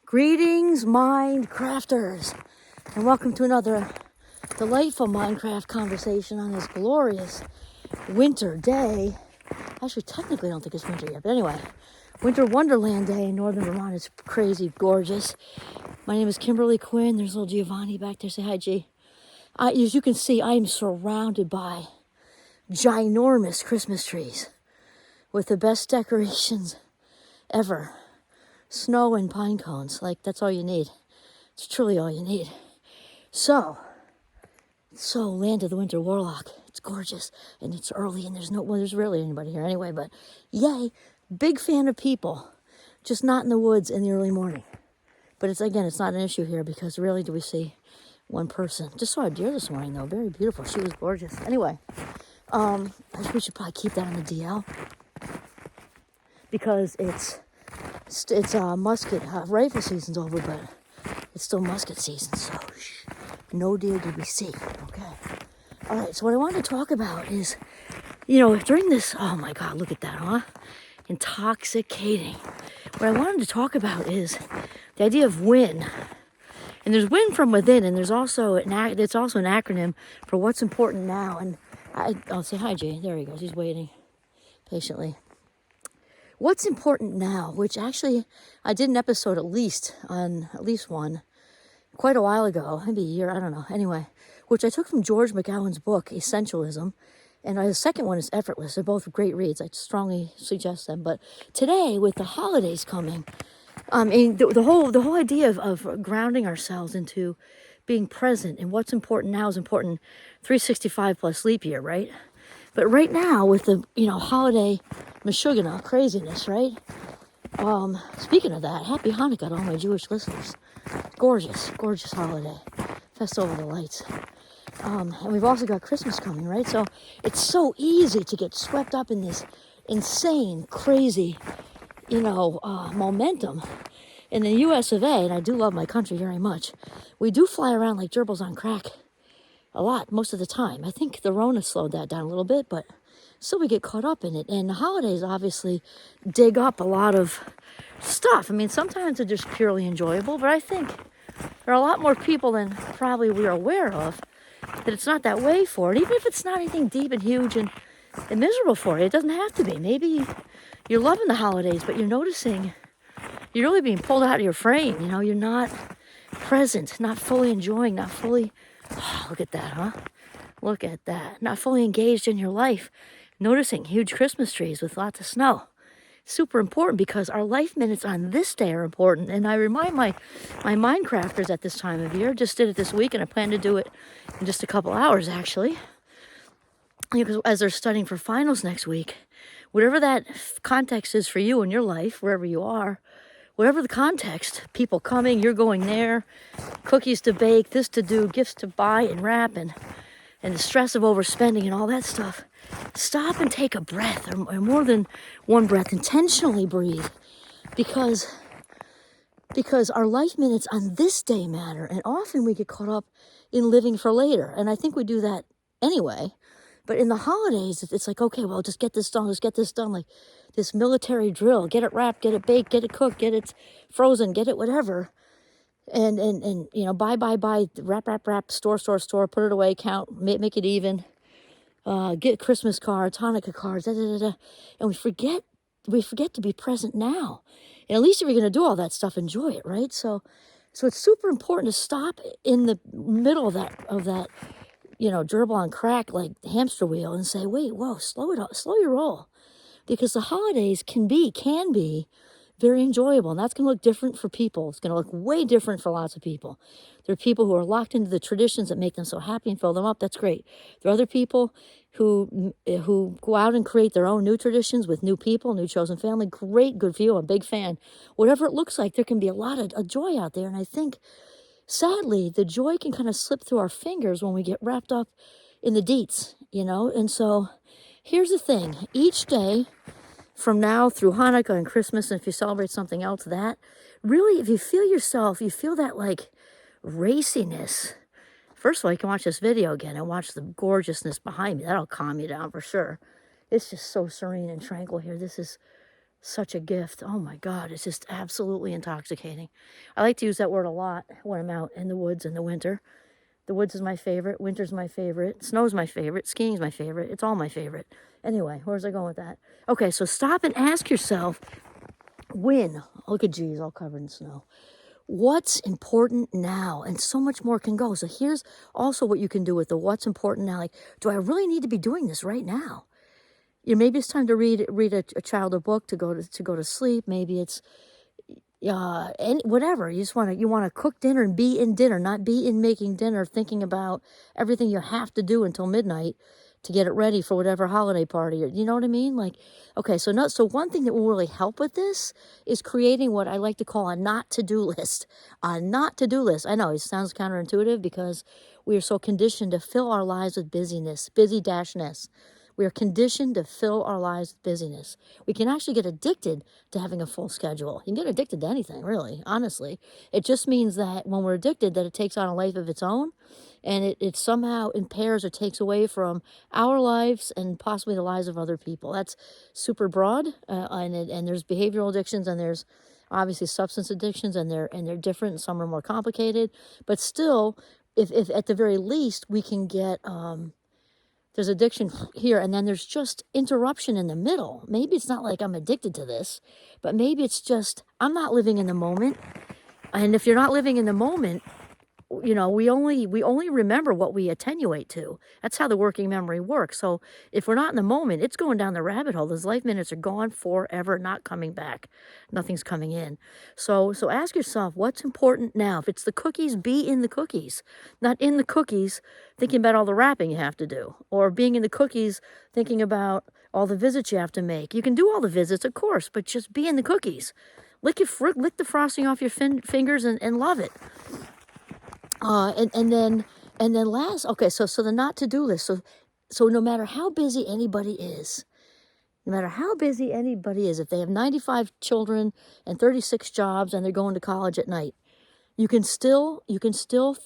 Greetings, Minecrafters, and welcome to another delightful Minecraft conversation on this glorious winter day. Actually, technically, I don't think it's winter yet, but anyway, winter wonderland day in northern Vermont is crazy gorgeous. My name is Kimberly Quinn. There's little Giovanni back there. Say hi, G. As you can see, I am surrounded by ginormous Christmas trees with the best decorations ever. Snow and pine cones, like that's all you need. It's truly all you need. So land of the winter warlock. It's gorgeous and it's early and there's rarely anybody here anyway, but yay, big fan of people, just not in the woods in the early morning. But it's not an issue here because rarely do we see one person. Just saw a deer this morning though, very beautiful. She was gorgeous. Anyway, I think we should probably keep that on the DL because it's musket rifle season's over, but it's still musket season, so no deer did we see. Okay, all right, so what I wanted to talk about is, during this, oh my god, look at that, huh? Intoxicating. What I wanted to talk about is the idea of win. And there's win from within, and there's also it's also an acronym for what's important now. And I'll say hi, Jay. There he goes. He's waiting patiently. What's important now, which actually I did an episode at least one quite a while ago, maybe a year, I don't know. Anyway, which I took from George McGowan's book, Essentialism. And the second one is Effortless. They're both great reads. I strongly suggest them. But today, with the holidays coming, the whole idea of grounding ourselves into being present and what's important now is important 365 plus leap year, right? But right now with the, holiday Meshuggah craziness, right? Speaking of that, happy Hanukkah to all my Jewish listeners. Gorgeous, gorgeous holiday. Festival of the Lights. And we've also got Christmas coming, right? So it's so easy to get swept up in this insane, crazy, momentum. In the US of A, and I do love my country very much, we do fly around like gerbils on crack a lot, most of the time. I think the Rona slowed that down a little bit, but still we get caught up in it. And the holidays obviously dig up a lot of stuff. I mean, sometimes they're just purely enjoyable, but I think there are a lot more people than probably we are aware of that it's not that way for it. Even if it's not anything deep and huge and miserable for you, it doesn't have to be. Maybe you're loving the holidays, but you're noticing you're really being pulled out of your frame. You're not present, not fully enjoying, not fully, look at that, huh? Look at that. Not fully engaged in your life. Noticing huge Christmas trees with lots of snow. Super important because our life minutes on this day are important. And I remind my Minecrafters at this time of year, just did it this week and I plan to do it in just a couple hours actually. Because as they're studying for finals next week, whatever that context is for you in your life, wherever you are, whatever the context, people coming, you're going there, cookies to bake, this to do, gifts to buy and wrap, and the stress of overspending and all that stuff, stop and take a breath, or more than one breath. Intentionally breathe, because our life minutes on this day matter, and often we get caught up in living for later, and I think we do that anyway. But in the holidays, it's like, okay, well, just get this done, like this military drill. Get it wrapped, get it baked, get it cooked, get it frozen, get it whatever. And buy, wrap, store, put it away, count, make it even. Get Christmas cards, Hanukkah cards, And we forget to be present now. And at least if you're going to do all that stuff, enjoy it, right? So it's super important to stop in the middle of that, gerbil on crack, like hamster wheel, and say, wait, whoa, slow it up, slow your roll. Because the holidays can be very enjoyable, and that's going to look different for people. It's going to look way different for lots of people. There are people who are locked into the traditions that make them so happy and fill them up. That's great. There are other people who go out and create their own new traditions with new people, new chosen family. Great, good for you. I'm a big fan. Whatever it looks like, there can be a lot of joy out there, and I think sadly, the joy can kind of slip through our fingers when we get wrapped up in the deets, And so here's the thing. Each day from now through Hanukkah and Christmas, and if you celebrate something else, that really, if you feel that like raciness. First of all, you can watch this video again and watch the gorgeousness behind me. That'll calm you down for sure. It's just so serene and tranquil here. This is such a gift. Oh my God, it's just absolutely intoxicating. I like to use that word a lot when I'm out in the woods in the winter. The woods is my favorite. Winter's my favorite. Snow's my favorite. Skiing's my favorite. It's all my favorite. Anyway, where's I going with that? Okay, so stop and ask yourself, when, look at geez, all covered in snow. What's important now? And so much more can go. So here's also what you can do with the what's important now. Like, do I really need to be doing this right now? Maybe it's time to read a child a book to go to sleep. Maybe it's and whatever. You want to cook dinner and be in dinner, not be in making dinner, thinking about everything you have to do until midnight to get it ready for whatever holiday party. You know what I mean? Like, okay, so one thing that will really help with this is creating what I like to call a not to do list. A not to do list. I know it sounds counterintuitive because we are so conditioned to fill our lives with busyness, busy-ness. We are conditioned to fill our lives with busyness. We can actually get addicted to having a full schedule. You can get addicted to anything, really, honestly. It just means that when we're addicted, that it takes on a life of its own, and it somehow impairs or takes away from our lives and possibly the lives of other people. That's super broad, and there's behavioral addictions, and there's obviously substance addictions, and they're different, and some are more complicated. But still, if at the very least we can get there's addiction here, and then there's just interruption in the middle. Maybe it's not like I'm addicted to this, but maybe it's just I'm not living in the moment. And if you're not living in the moment, we only remember what we attenuate to. That's how the working memory works. So if we're not in the moment, it's going down the rabbit hole. Those life minutes are gone forever, not coming back. Nothing's coming in. So ask yourself, what's important now? If it's the cookies, be in the cookies, not in the cookies thinking about all the wrapping you have to do, or being in the cookies thinking about all the visits you have to make. You can do all the visits, of course, but just be in the cookies. Lick the frosting off your fingers and love it. And then last, okay, so the not to do list. So no matter how busy anybody is, if they have 95 children and 36 jobs and they're going to college at night, you can still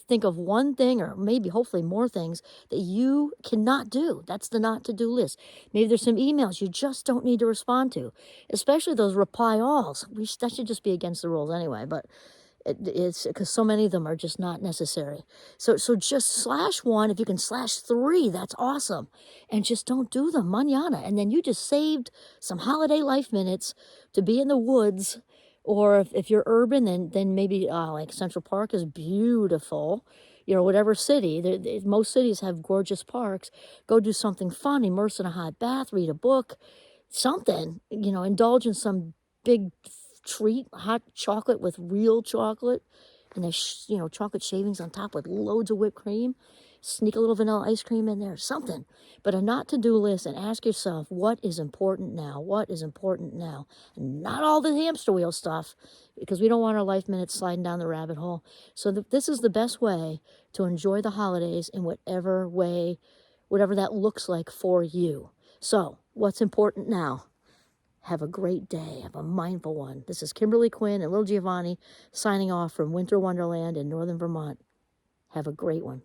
think of one thing, or maybe hopefully more things that you cannot do. That's the not to do list. Maybe there's some emails you just don't need to respond to, especially those reply alls. That should just be against the rules anyway, but it's because so many of them are just not necessary. So just /1. If you can /3, that's awesome. And just don't do them mañana. And then you just saved some holiday life minutes to be in the woods. Or if you're urban, then maybe like Central Park is beautiful. Whatever city. Most cities have gorgeous parks. Go do something fun. Immerse in a hot bath. Read a book. Something. Indulge in some big treat, hot chocolate with real chocolate, and there's chocolate shavings on top with loads of whipped cream. Sneak a little vanilla ice cream in there, something. But a not to do list, and ask yourself, what is important now? What is important now? And not all the hamster wheel stuff, because we don't want our life minutes sliding down the rabbit hole. So this is the best way to enjoy the holidays in whatever way, whatever that looks like for you. So what's important now? Have a great day. Have a mindful one. This is Kimberly Quinn and Little Giovanni signing off from Winter Wonderland in Northern Vermont. Have a great one.